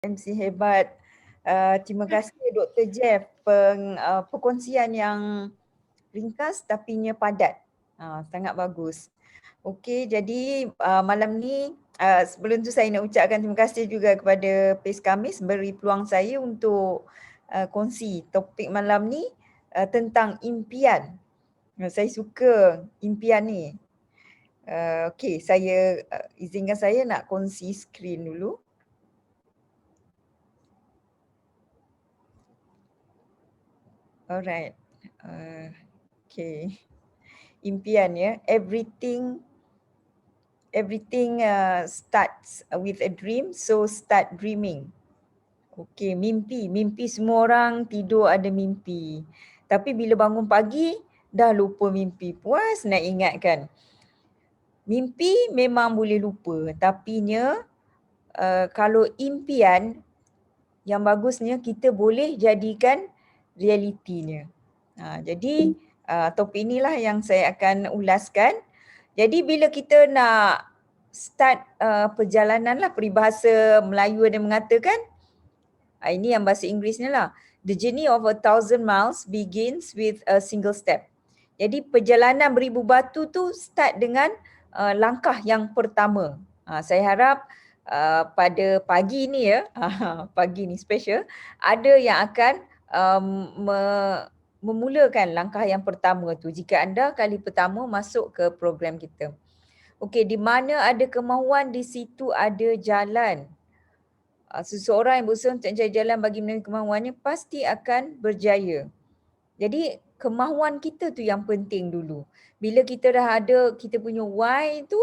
MC hebat. Terima kasih Dr. Jeff perkongsian yang ringkas tapinya padat. Sangat bagus. Okey, jadi malam ni sebelum tu saya nak ucapkan terima kasih juga kepada PACE Kamis beri peluang saya untuk kongsi topik malam ni tentang impian. Saya suka impian ni. Okey, saya izinkan saya nak kongsi skrin dulu. Alright. Okay. Impian ya. Everything starts with a dream, so start dreaming. Okay, mimpi. Mimpi semua orang tidur ada mimpi. Tapi bila bangun pagi, dah lupa mimpi. Puas nak ingatkan. Mimpi memang boleh lupa. Tapinya kalau impian, yang bagusnya kita boleh jadikan realitinya. Jadi topik inilah yang saya akan ulaskan. Jadi bila kita nak start perjalanan lah, peribahasa Melayu ada mengatakan, ini yang bahasa Inggerisnya lah. The journey of 1,000 miles begins with a single step. Jadi perjalanan beribu batu tu start dengan langkah yang pertama. Saya harap pada pagi ni ya, pagi ni special, ada yang akan memulakan langkah yang pertama tu jika anda kali pertama masuk ke program kita. Okey, di mana ada kemahuan di situ ada jalan. Seseorang yang berusaha untuk mencari jalan bagi menemui kemahuannya pasti akan berjaya. Jadi kemahuan kita tu yang penting dulu. Bila kita dah ada kita punya why tu,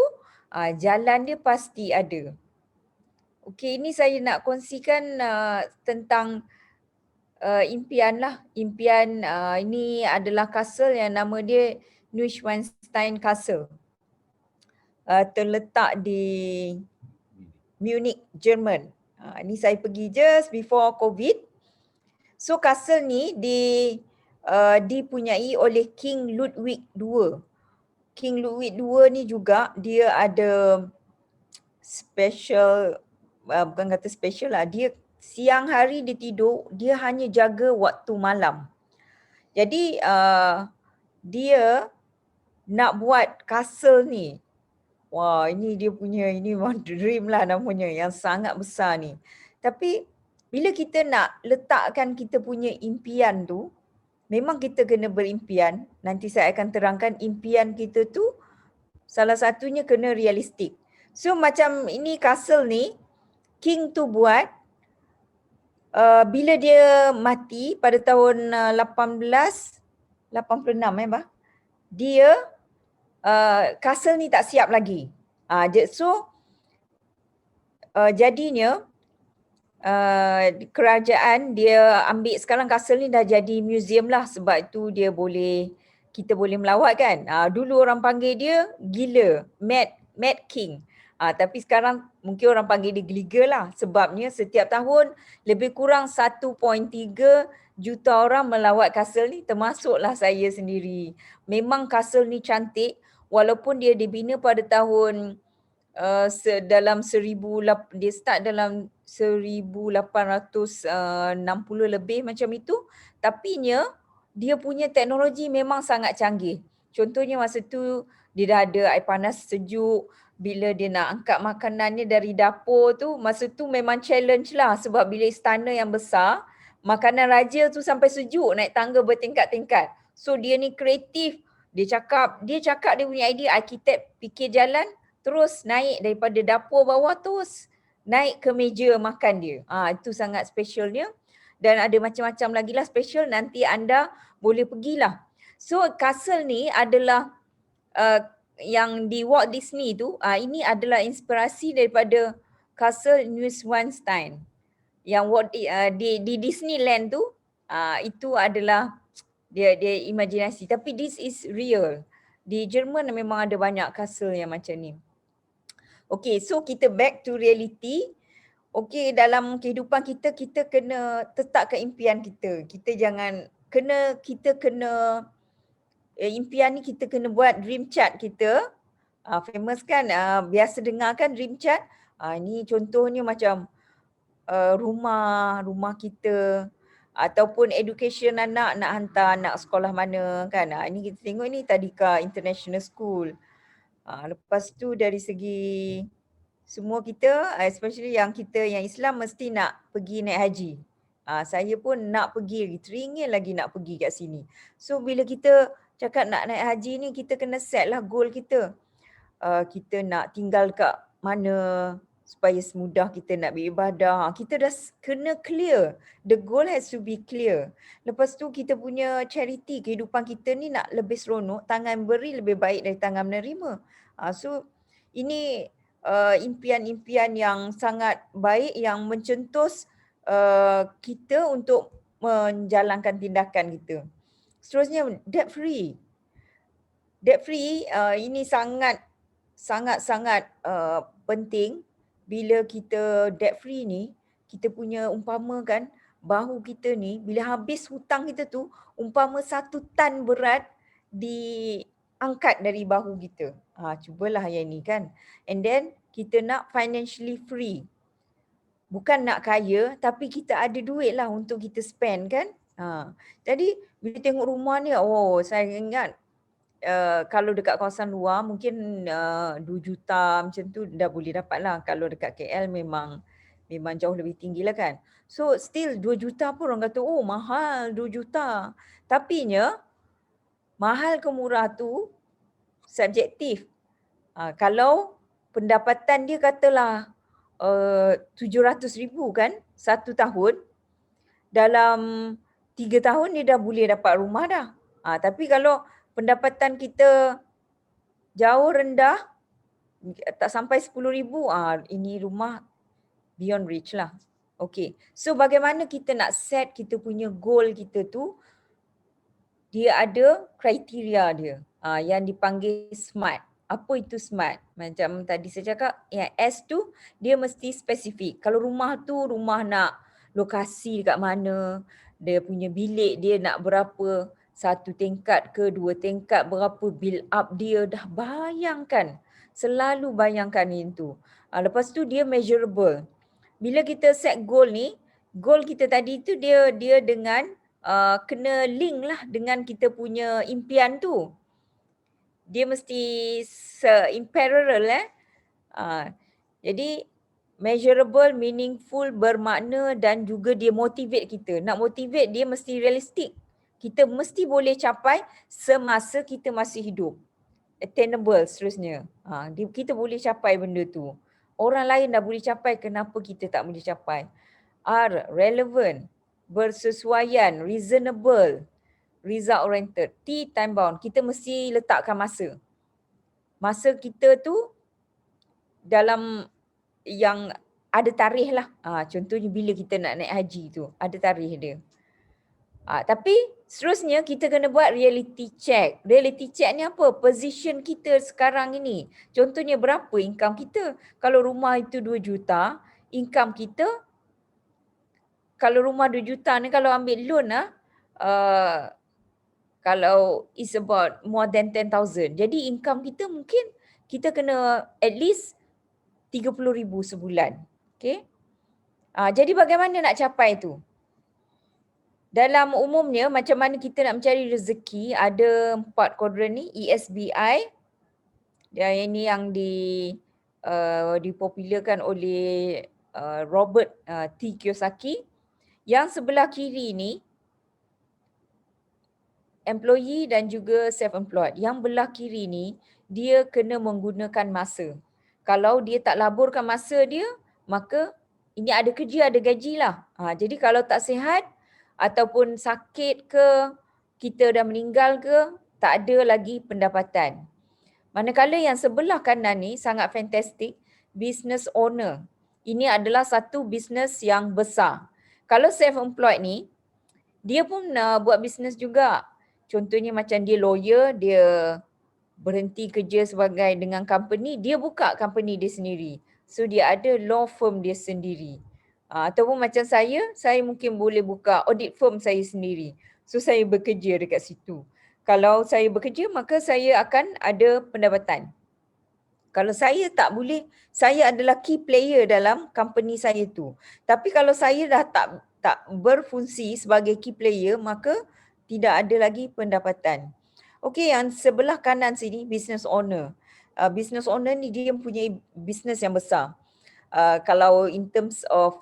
jalan dia pasti ada. Okey, ini saya nak kongsikan tentang impian lah. Impian ini adalah castle yang nama dia Neuschwanstein Castle. Terletak di Munich, Jerman. Ini saya pergi just before COVID. So castle ni dipunyai oleh King Ludwig II. King Ludwig II ni juga dia ada special, bukan kata special lah, dia siang hari dia tidur, dia hanya jaga waktu malam. Jadi dia nak buat castle ni. Wah, ini dia punya, ini memang dream lah namanya yang sangat besar ni. Tapi bila kita nak letakkan kita punya impian tu, memang kita kena berimpian. Nanti saya akan terangkan impian kita tu salah satunya kena realistik. So macam ini castle ni, King tu buat bila dia mati pada tahun 1886 bah, dia castle ni tak siap lagi. Jadinya kerajaan dia ambil sekarang castle ni dah jadi museum lah, sebab itu dia kita boleh melawat kan. Dulu orang panggil dia gila, Mad King. Tapi sekarang mungkin orang panggil dia geliga lah, sebabnya setiap tahun lebih kurang 1.3 juta orang melawat castle ni, termasuklah saya sendiri. Memang castle ni cantik walaupun dia dibina pada tahun dia start dalam 1860 lebih macam itu, tapi dia punya teknologi memang sangat canggih. Contohnya masa tu dia dah ada air panas sejuk, bila dia nak angkat makanannya dari dapur tu, masa tu memang challenge lah, sebab bila istana yang besar, makanan raja tu sampai sejuk, naik tangga bertingkat-tingkat. So dia ni kreatif, dia cakap dia punya idea, arkitek fikir jalan, terus naik daripada dapur bawah terus naik ke meja makan dia. Itu sangat specialnya. Dan ada macam-macam lagi lah special, nanti anda boleh pergilah. So castle ni adalah yang di Walt Disney tu, ini adalah inspirasi daripada Castle Neuschwanstein. Yang di Disneyland tu, itu adalah dia imajinasi. Tapi this is real. Di Jerman memang ada banyak castle yang macam ni. Okay, so kita back to reality. Okay, dalam kehidupan kita kena tetapkan impian kita. Kita kena impian ni kita kena buat dream chart kita. Famous kan, biasa dengar kan dream chart. Ni contohnya macam rumah kita ataupun education anak, nak hantar anak sekolah mana kan. Ini kita tengok ni Tadika International School. Lepas tu dari segi semua kita, especially yang kita yang Islam mesti nak pergi naik haji. Saya pun nak pergi lagi, teringin lagi nak pergi kat sini. So bila kita cakap nak naik haji ni, kita kena set lah goal kita. Kita nak tinggal kat mana supaya semudah kita nak beribadah. Kita dah kena clear. The goal has to be clear. Lepas tu kita punya charity, kehidupan kita ni nak lebih seronok, tangan beri lebih baik dari tangan menerima. So ini impian-impian yang sangat baik yang mencetus kita untuk menjalankan tindakan kita. Seterusnya debt free. Debt free ini sangat penting. Bila kita debt free ni, kita punya umpama kan, bahu kita ni bila habis hutang kita tu, umpama 1 tan berat diangkat dari bahu kita. Cubalah yang ni kan. And then kita nak financially free. Bukan nak kaya, tapi kita ada duit lah untuk kita spend kan. Jadi bila tengok rumah ni, saya ingat kalau dekat kawasan luar mungkin 2 juta macam tu dah boleh dapat lah. Kalau dekat KL memang jauh lebih tinggi lah kan. So still 2 juta pun orang kata mahal 2 juta. Tapinya mahal ke murah tu subjektif. Kalau pendapatan dia katalah 700,000 kan 1 tahun, dalam 3 tahun dia dah boleh dapat rumah dah. Tapi kalau pendapatan kita jauh rendah, tak sampai 10,000, ini rumah beyond reach lah. Okay, so bagaimana kita nak set kita punya goal kita tu, dia ada kriteria dia yang dipanggil SMART. Apa itu SMART? Macam tadi saya cakap, yang S tu dia mesti spesifik. Kalau rumah tu rumah nak lokasi dekat mana, dia punya bilik dia nak berapa, 1 tingkat ke 2 tingkat, berapa build up dia, dah bayangkan. Selalu bayangkan itu. Lepas tu dia measurable. Bila kita set goal ni, goal kita tadi tu dia dengan kena link lah dengan kita punya impian tu. Dia mesti in parallel jadi measurable, meaningful, bermakna dan juga dia motivate kita. Nak motivate dia mesti realistik. Kita mesti boleh capai semasa kita masih hidup. Attainable seterusnya. Kita boleh capai benda tu. Orang lain dah boleh capai, kenapa kita tak boleh capai? R, relevant, bersesuaian, reasonable, result oriented. T, time bound. Kita mesti letakkan masa. Masa kita tu dalam yang ada tarikh lah. Contohnya bila kita nak naik haji tu, ada tarikh dia. Tapi seterusnya kita kena buat reality check. Reality check ni apa? Position kita sekarang ini. Contohnya berapa income kita? Kalau rumah itu 2 juta, income kita, kalau rumah 2 juta ni kalau ambil loan kalau it's about more than 10,000. Jadi income kita mungkin kita kena at least 30,000 sebulan. Okay? Jadi bagaimana nak capai tu? Dalam umumnya macam mana kita nak mencari rezeki, ada 4 kuadran ni, ESBI. Dan ini yang dipopularkan oleh Robert T. Kiyosaki. Yang sebelah kiri ni employee dan juga self-employed. Yang belah kiri ni dia kena menggunakan masa. Kalau dia tak laburkan masa dia, maka ini ada kerja, ada gaji lah. Jadi kalau tak sihat ataupun sakit ke, kita dah meninggal ke, tak ada lagi pendapatan. Manakala yang sebelah kanan ni sangat fantastik, business owner. Ini adalah satu bisnes yang besar. Kalau self-employed ni, dia pun buat bisnes juga. Contohnya macam dia lawyer, dia berhenti kerja sebagai dengan company, dia buka company dia sendiri. So dia ada law firm dia sendiri. Ataupun macam saya mungkin boleh buka audit firm saya sendiri. So saya bekerja dekat situ. Kalau saya bekerja, maka saya akan ada pendapatan. Kalau saya tak boleh, saya adalah key player dalam company saya tu. Tapi kalau saya dah tak berfungsi sebagai key player, maka tidak ada lagi pendapatan. Okey, yang sebelah kanan sini business owner. Business owner ni dia mempunyai business yang besar. Kalau in terms of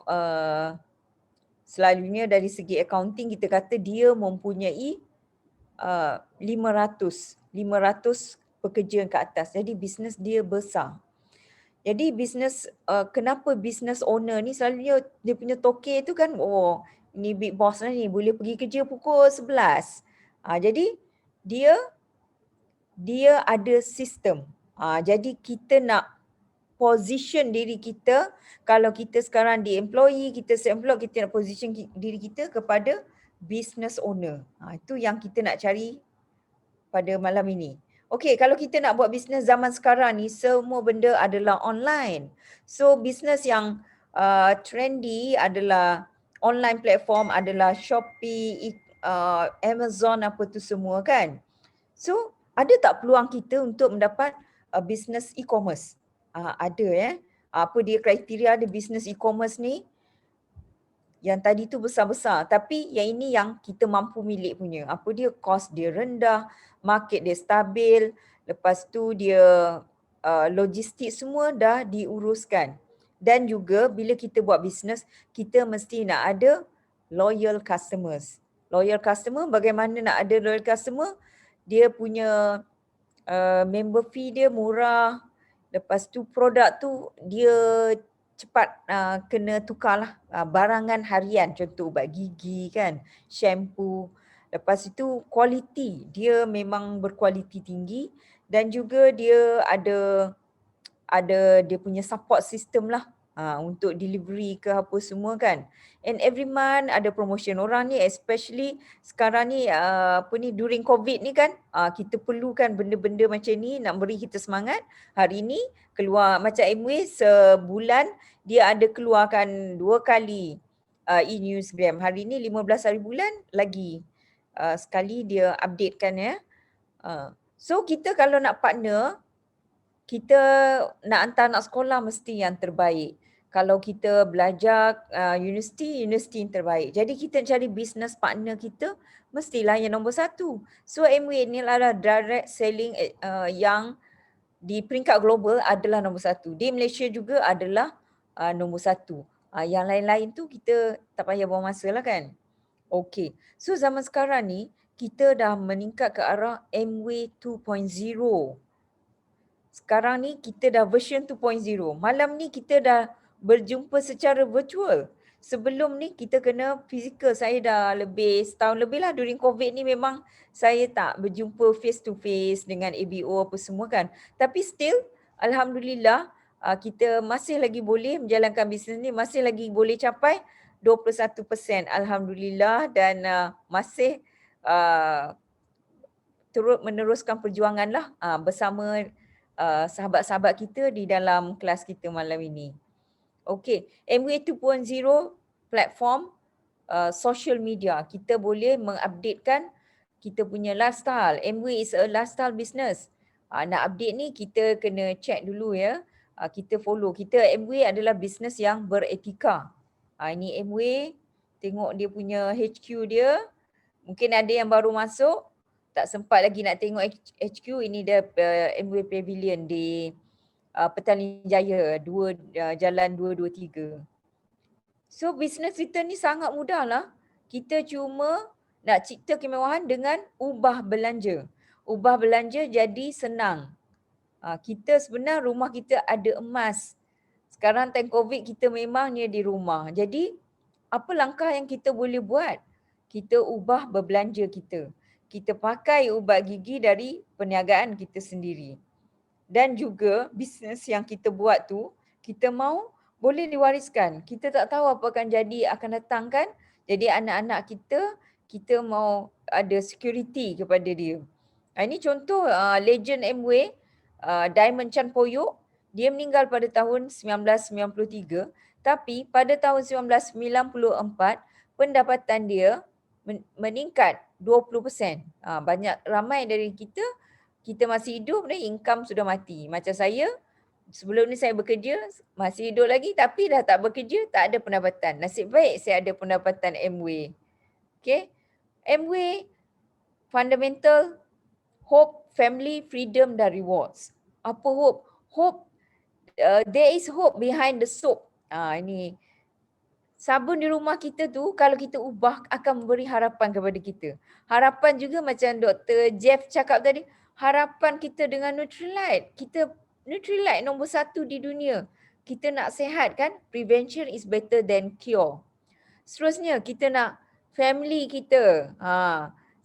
selalunya dari segi accounting kita kata dia mempunyai 500 pekerja ke atas. Jadi bisnes dia besar. Jadi bisnes kenapa business owner ni selalunya dia punya toke tu kan, oh ni big boss lah ni, boleh pergi kerja pukul 11. Jadi dia ada sistem. Jadi kita nak position diri kita, kalau kita sekarang di employee, kita self-employed, kita nak position diri kita kepada business owner. Itu yang kita nak cari pada malam ini. Okey, kalau kita nak buat bisnes zaman sekarang ni, semua benda adalah online. So, bisnes yang trendy adalah online platform, adalah Shopee, Amazon, apa tu semua kan. So, ada tak peluang kita untuk mendapat bisnes e-commerce? Ada Apa dia kriteria ada bisnes e-commerce ni? Yang tadi tu besar-besar, tapi yang ini yang kita mampu milik punya. Apa dia? Kos dia rendah, market dia stabil, lepas tu dia logistik semua dah diuruskan. Dan juga bila kita buat bisnes, kita mesti nak ada loyal customers. Loyal customer, bagaimana nak ada loyal customer? Dia punya member fee dia murah, lepas tu produk tu dia cepat kena tukar lah. Barangan harian, contoh ubat gigi kan, shampoo. Lepas itu kualiti, dia memang berkualiti tinggi dan juga dia ada dia punya support system lah untuk delivery ke apa semua kan. And every month ada promotion. Orang ni especially sekarang ni during COVID ni kan, kita perlukan benda-benda macam ni nak beri kita semangat. Hari ni keluar macam Amway sebulan dia ada keluarkan 2 kali e-newsgram. Hari ni 15 hari bulan lagi sekali dia updatekan ya. So kita kalau nak partner, kita nak hantar anak sekolah mesti yang terbaik. Kalau kita belajar universiti yang terbaik. Jadi kita cari business partner kita mestilah yang nombor 1. So Amway ni adalah direct selling yang di peringkat global adalah nombor 1. Di Malaysia juga adalah nombor 1. Yang lain-lain tu kita tak payah buang masa lah kan. Okey. So zaman sekarang ni kita dah meningkat ke arah Amway 2.0. Sekarang ni kita dah version 2.0. Malam ni kita dah berjumpa secara virtual. Sebelum ni kita kena fizikal. Saya dah lebih setahun lebih lah during COVID ni memang saya tak berjumpa face to face dengan ABO apa semua kan. Tapi still alhamdulillah kita masih lagi boleh menjalankan bisnes ni, masih lagi boleh capai 21%. Alhamdulillah dan masih turut meneruskan perjuangan lah bersama sahabat-sahabat kita di dalam kelas kita malam ini. Okey, Amway 2.0 platform social media. Kita boleh mengupdatekan kita punya lifestyle. Amway is a lifestyle business. Nak update ni kita kena check dulu ya. Kita follow. Amway adalah business yang beretika. Ini Amway, tengok dia punya HQ dia. Mungkin ada yang baru masuk, tak sempat lagi nak tengok HQ. Ini dia Amway Pavilion di Petaling Jaya, Jalan 223. So business kita ni sangat mudah lah. Kita cuma nak cipta kemewahan dengan ubah belanja. Ubah belanja jadi senang. Kita sebenarnya rumah kita ada emas. Sekarang time COVID kita memangnya di rumah. Jadi apa langkah yang kita boleh buat? Kita ubah berbelanja kita. Kita pakai ubat gigi dari perniagaan kita sendiri. Dan juga bisnes yang kita buat tu, kita mahu boleh diwariskan. Kita tak tahu apa akan jadi akan datang kan. Jadi anak-anak kita mahu ada security kepada dia. Ini contoh legend Amway, Diamond Chan Poyok. Dia meninggal pada tahun 1993. Tapi pada tahun 1994, pendapatan dia meningkat 20%. Banyak ramai dari kita masih hidup dan income sudah mati. Macam saya Sebelum ni saya bekerja, masih hidup lagi tapi dah tak bekerja, tak ada pendapatan. Nasib baik saya ada pendapatan Amway. Okay. Amway, fundamental, hope, family, freedom dan rewards. Apa hope? Hope, there is hope behind the soap. Ini sabun di rumah kita tu kalau kita ubah akan memberi harapan kepada kita. Harapan juga macam Dr. Jeff cakap tadi, harapan kita dengan Nutrilite. Nutrilite nombor 1 di dunia. Kita nak sihat kan? Prevention is better than cure. Seterusnya kita nak family kita.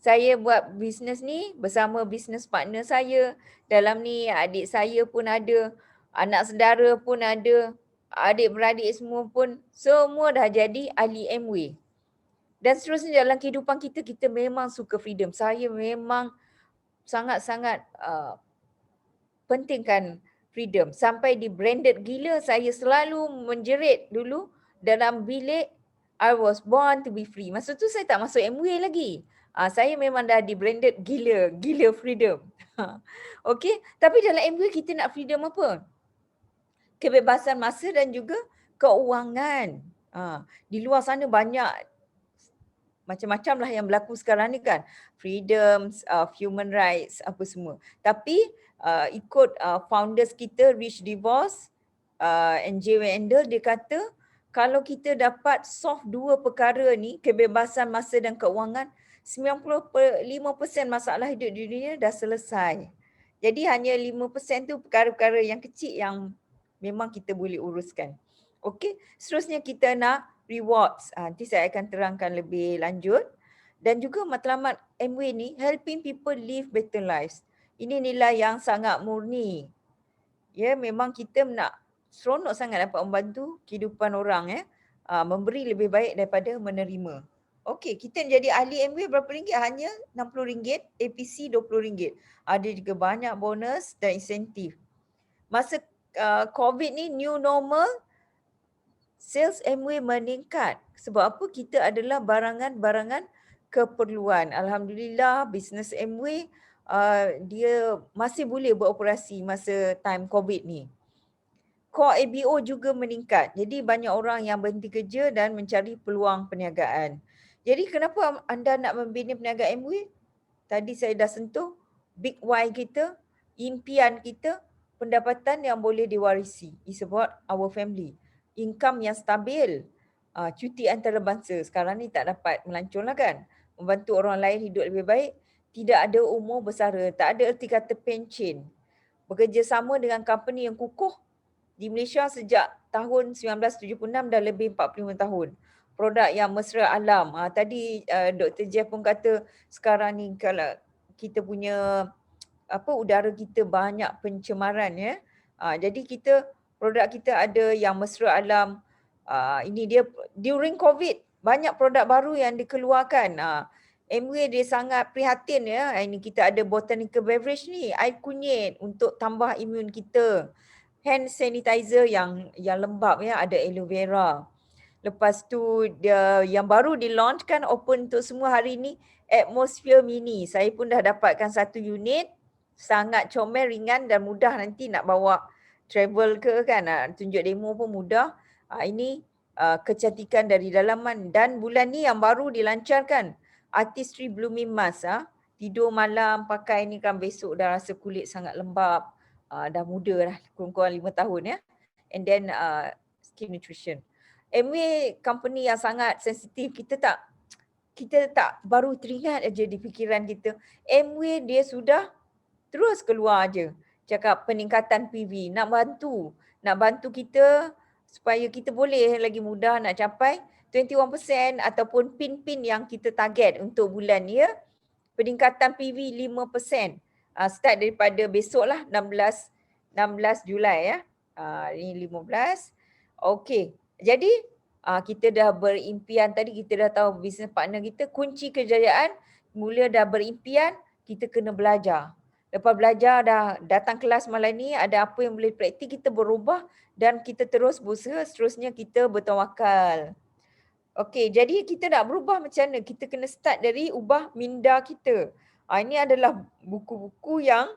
Saya buat bisnes ni bersama business partner saya. Dalam ni adik saya pun ada, anak saudara pun ada, adik-beradik semua pun semua dah jadi ahli Amway. Dan seterusnya dalam kehidupan kita, kita memang suka freedom. Saya memang sangat-sangat pentingkan freedom. Sampai di branded gila, saya selalu menjerit dulu dalam bilik, I was born to be free. Masa tu saya tak masuk Amway lagi. Saya memang dah di branded gila freedom. Okay, tapi dalam Amway kita nak freedom apa? Kebebasan masa dan juga keuangan. Di luar sana banyak macam-macam lah yang berlaku sekarang ni kan. Freedoms, human rights, apa semua. Tapi ikut founders kita, Rich DeVos, J. Wendell, dia kata kalau kita dapat solve dua perkara ni, kebebasan masa dan keuangan, 95% masalah hidup di dunia dah selesai. Jadi hanya 5% tu perkara-perkara yang kecil yang memang kita boleh uruskan. Okey, seterusnya kita nak rewards. Nanti saya akan terangkan lebih lanjut. Dan juga matlamat Amway ni, helping people live better lives. Ini nilai yang sangat murni. Ya, memang kita nak seronok sangat dapat membantu kehidupan orang ya. Memberi lebih baik daripada menerima. Okey, kita jadi ahli Amway berapa ringgit? Hanya RM60, APC RM20. Ada juga banyak bonus dan insentif. Masa COVID ni new normal, sales Amway meningkat. Sebab apa? Kita adalah barangan-barangan keperluan. Alhamdulillah bisnes Amway dia masih boleh beroperasi masa time COVID ni. Core ABO juga meningkat. Jadi banyak orang yang berhenti kerja dan mencari peluang perniagaan. Jadi kenapa anda nak membina perniagaan Amway? Tadi saya dah sentuh big why kita, impian kita, pendapatan yang boleh diwarisi. It's about our family. Income yang stabil, cuti antarabangsa. Sekarang ni tak dapat melancong lah kan. Membantu orang lain hidup lebih baik. Tidak ada umur bersara. Tak ada erti kata pencen. Bekerjasama dengan company yang kukuh di Malaysia sejak tahun 1976 dah lebih 45 tahun. Produk yang mesra alam. Tadi Dr. Jeff pun kata sekarang ni kalau kita punya udara kita banyak pencemaran ya. Jadi produk kita ada yang mesra alam. Ini dia during COVID banyak produk baru yang dikeluarkan. Amway dia sangat prihatin ya. Ini kita ada botanical beverage ni, air kunyit untuk tambah imun kita. Hand sanitizer yang lembap ya, ada aloe vera. Lepas tu dia yang baru di launch kan, open untuk semua hari ni, Atmosphere Mini. Saya pun dah dapatkan satu unit. Sangat comel, ringan dan mudah nanti nak bawa travel ke kan. Tunjuk demo pun mudah. Ini kecantikan dari dalaman. Dan bulan ni yang baru dilancarkan, Artistry Blooming Mask. Tidur malam pakai ni kan besok dah rasa kulit sangat lembap. Dah muda dah, kurang-kurang 5 tahun ya. And then skin nutrition. Amway company yang sangat sensitif. Kita tak baru teringat aja di fikiran kita. Amway dia sudah terus keluar aja. Cakap peningkatan PV. Nak bantu kita supaya kita boleh lagi mudah nak capai 21% ataupun pin-pin yang kita target untuk bulan ni ya. Peningkatan PV 5%. Start daripada besok lah 16 Julai ya. Ini 15. Okey. Jadi kita dah berimpian tadi, kita dah tahu business partner kita, kunci kejayaan mula dah berimpian, kita kena belajar. Lepas belajar dah datang kelas malam ni, ada apa yang boleh praktik, kita berubah dan kita terus berusaha, seterusnya kita bertawakal. Okey, jadi kita nak berubah macam mana? Kita kena start dari ubah minda kita. Ini adalah buku-buku yang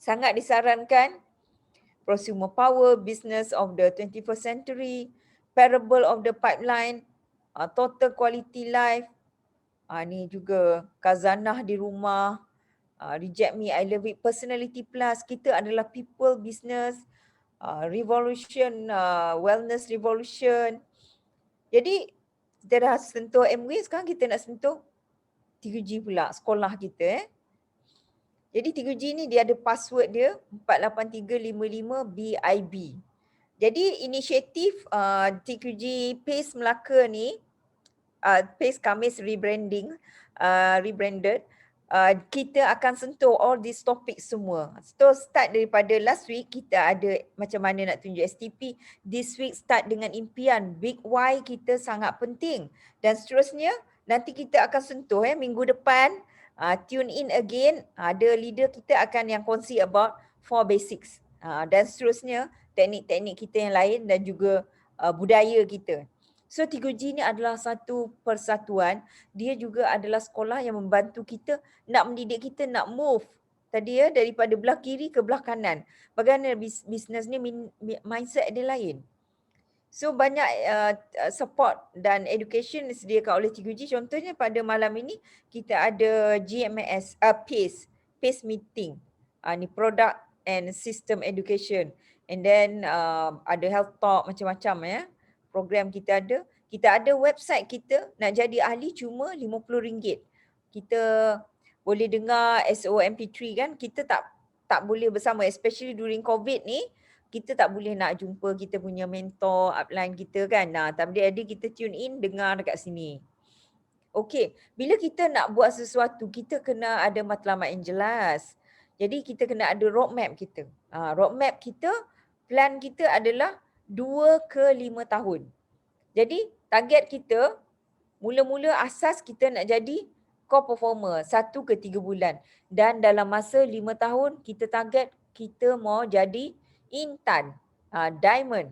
sangat disarankan. prosumer power, business of the 21st century, parable of the pipeline, total quality life. Ni juga khazanah di rumah, reject me, I love it, personality plus. Kita adalah people business, revolution, wellness revolution. Jadi kita dah sentuh MW, sekarang kita nak sentuh 3G pula, sekolah kita. Jadi 3G ni dia ada password dia 48355 BIB. Jadi inisiatif 3G PACE Melaka ni, PACE Khamis rebranded, kita akan sentuh all these topic semua. So start daripada last week kita ada macam mana nak tunjuk STP. This week start dengan impian, big why kita sangat penting. Dan seterusnya nanti kita akan sentuh minggu depan. Tune in again, ada leader kita akan yang kongsi about 4 basics. Dan seterusnya teknik-teknik kita yang lain dan juga budaya kita. So 3G ni adalah satu persatuan, dia juga adalah sekolah yang membantu kita nak mendidik kita nak move tadi daripada belah kiri ke belah kanan. Bagaimana bisnes ni mindset dia lain. So banyak support dan education disediakan oleh 3G. Contohnya pada malam ini kita ada GMS, PACE meeting. Ni product and system education. And then ada health talk macam-macam program kita ada. Kita ada website kita, nak jadi ahli cuma RM50. Kita boleh dengar SOMP3 kan, kita tak boleh bersama, especially during COVID ni. Kita tak boleh nak jumpa kita punya mentor, upline kita kan. Jadi kita tune in, dengar dekat sini. Okey, bila kita nak buat sesuatu, kita kena ada matlamat yang jelas. Jadi kita kena ada roadmap kita. Roadmap kita, plan kita adalah 2 ke 5 tahun. Jadi target kita, mula-mula asas kita nak jadi core performer 1 ke 3 bulan. Dan dalam masa 5 tahun, kita target kita mau jadi Intan, Diamond.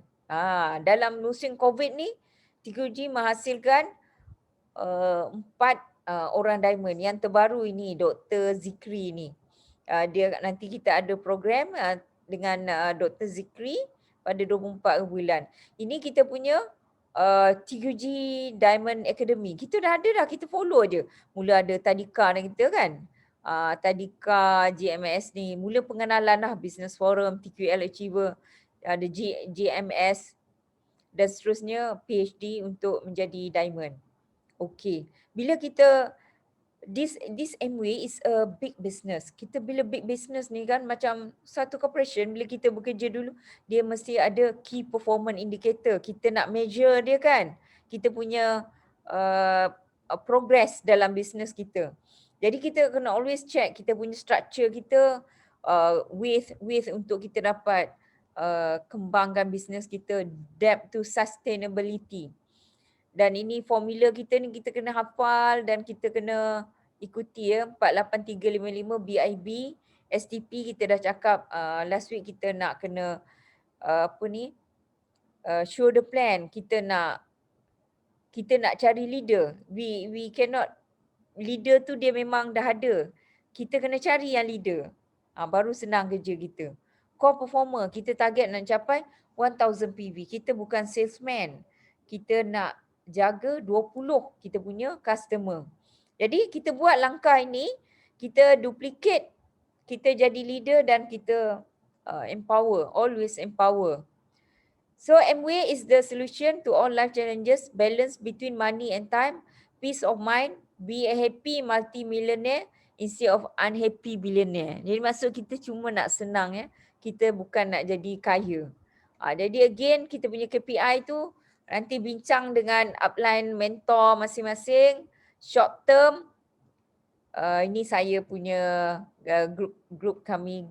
Dalam musim COVID ni, 3G menghasilkan 4 orang Diamond. Yang terbaru ini Dr. Zikri ni. Dia nanti kita ada program dengan Dr. Zikri pada 24 bulan. Ini kita punya 3G Diamond Academy. Kita dah ada dah, kita follow je. Mula ada Tadika dan kita kan. Tadika, GMS ni, mula pengenalan lah, Business Forum, TQL Achiever, ada GMS dan seterusnya PhD untuk menjadi Diamond. Okay, bila kita, this MW is a big business. Kita bila big business ni kan macam satu corporation, bila kita bekerja dulu, dia mesti ada key performance indicator. Kita nak measure dia kan, kita punya progress dalam business kita. Jadi kita kena always check kita punya structure kita with untuk kita dapat kembangkan business kita, debt to sustainability. Dan ini formula kita ni kita kena hafal dan kita kena ikuti 48355 BIB, STP kita dah cakap last week kita nak kena show the plan, kita nak cari leader. We cannot, leader tu dia memang dah ada. Kita kena cari yang leader. Baru senang kerja kita. Core performer, kita target nak capai 1000 PV. Kita bukan salesman. Kita nak jaga 20 kita punya customer. Jadi kita buat langkah ini, kita duplicate, kita jadi leader dan kita empower, always empower. So MW is the solution to all life challenges, balance between money and time, peace of mind, be a happy multi-millionaire instead of unhappy billionaire. Jadi maksud kita cuma nak senang kita bukan nak jadi kaya. Jadi again kita punya KPI tu nanti bincang dengan upline mentor masing-masing. Short term, ini saya punya group kami,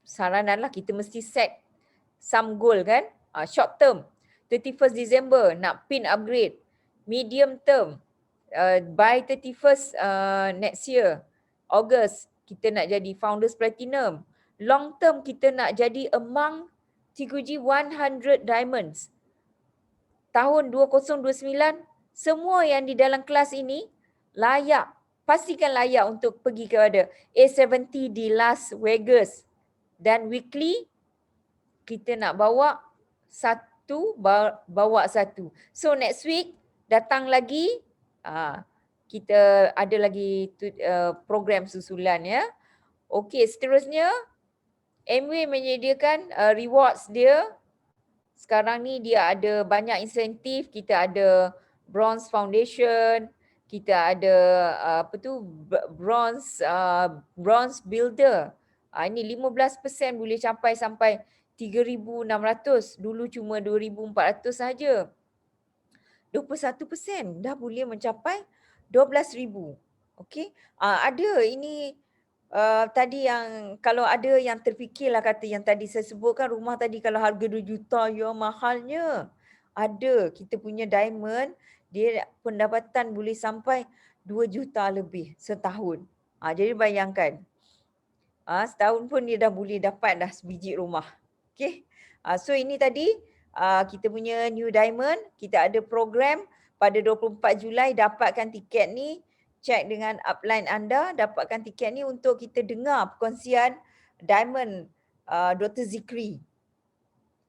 saranan lah, kita mesti set some goal kan. Short term, 31st December nak pin upgrade. Medium term, by 31st next year, August, kita nak jadi Founders Platinum. Long term, kita nak jadi among 3G 100 Diamonds. Tahun 2029, semua yang di dalam kelas ini layak, pastikan layak untuk pergi kepada A70 di Las Vegas. Dan weekly, kita nak bawa satu, bawa satu. So next week datang lagi, kita ada lagi program susulan ya. Okey, seterusnya Amway menyediakan rewards dia. Sekarang ni dia ada banyak insentif, kita ada bronze foundation, kita ada bronze builder. Ini 15% boleh sampai 3,600. Dulu cuma 2,400 saja. 21% dah boleh mencapai 12,000. Okey. Ada ini tadi yang kalau ada yang terfikirlah kata yang tadi saya sebutkan rumah tadi kalau harga 2 juta ya mahalnya. Ada kita punya diamond dia pendapatan boleh sampai 2 juta lebih setahun. Jadi bayangkan. Setahun pun dia dah boleh dapat dah sebiji rumah. Okey. So ini tadi kita punya new diamond, kita ada program pada 24 Julai dapatkan tiket ni. Cek dengan upline anda, dapatkan tiket ni untuk kita dengar perkongsian Diamond Dr. Zikri.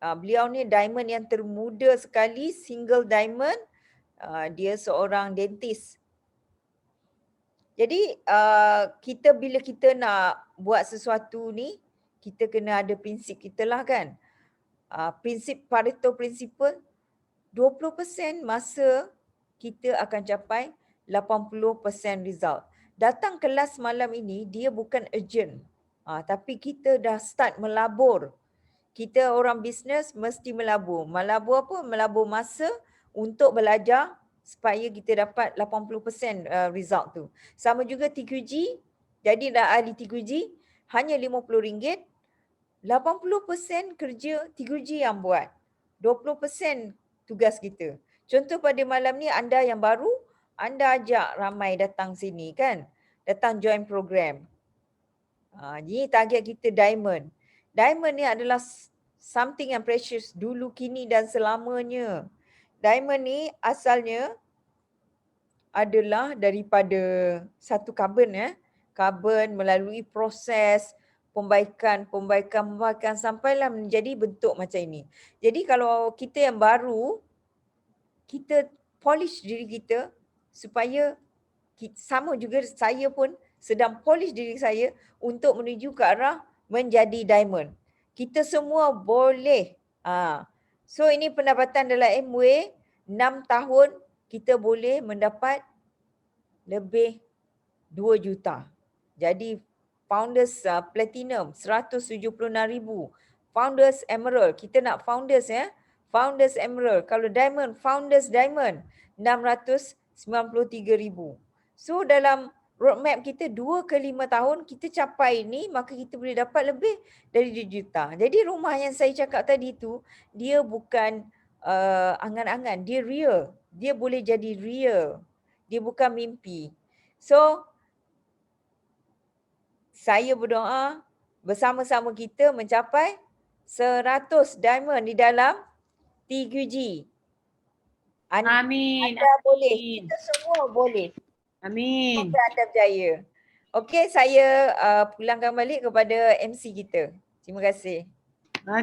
Beliau ni diamond yang termuda sekali, single diamond. Dia seorang dentist. Jadi kita bila kita nak buat sesuatu ni, kita kena ada prinsip kita lah kan. Prinsip Pareto Principle, 20% masa kita akan capai 80% result. Datang kelas malam ini dia bukan urgent. Tapi kita dah start melabur. Kita orang bisnes mesti melabur. Melabur apa? Melabur masa untuk belajar supaya kita dapat 80% result tu. Sama juga TQG. Jadi dah ahli TQG hanya RM50. 80% kerja TQG yang buat. 20% tugas kita. Contoh pada malam ni anda yang baru, anda ajak ramai datang sini kan. Datang join program. Jadi target kita diamond. Diamond ni adalah something yang precious dulu, kini dan selamanya. Diamond ni asalnya adalah daripada satu karbon ya. Karbon melalui proses pembaikan sampailah menjadi bentuk macam ini. Jadi kalau kita yang baru, kita polish diri kita supaya sama juga saya pun sedang polish diri saya untuk menuju ke arah menjadi diamond. Kita semua boleh. So ini pendapatan dalam Amway 6 tahun kita boleh mendapat lebih 2 juta. Jadi Founders Platinum 176,000. Founders Emerald, kita nak Founders ya. Founders Emerald. Kalau Diamond, Founders Diamond 693,000. So dalam roadmap kita 2 ke 5 tahun kita capai ni, maka kita boleh dapat lebih dari 2 juta. Jadi rumah yang saya cakap tadi tu, dia bukan angan-angan, dia real. Dia boleh jadi real. Dia bukan mimpi. So saya berdoa bersama-sama kita mencapai 100 diamond di dalam TQG. Amin. Anda boleh, kita semua boleh. Amin. Semoga anda berjaya. Okey, saya pulangkan balik kepada MC kita. Terima kasih.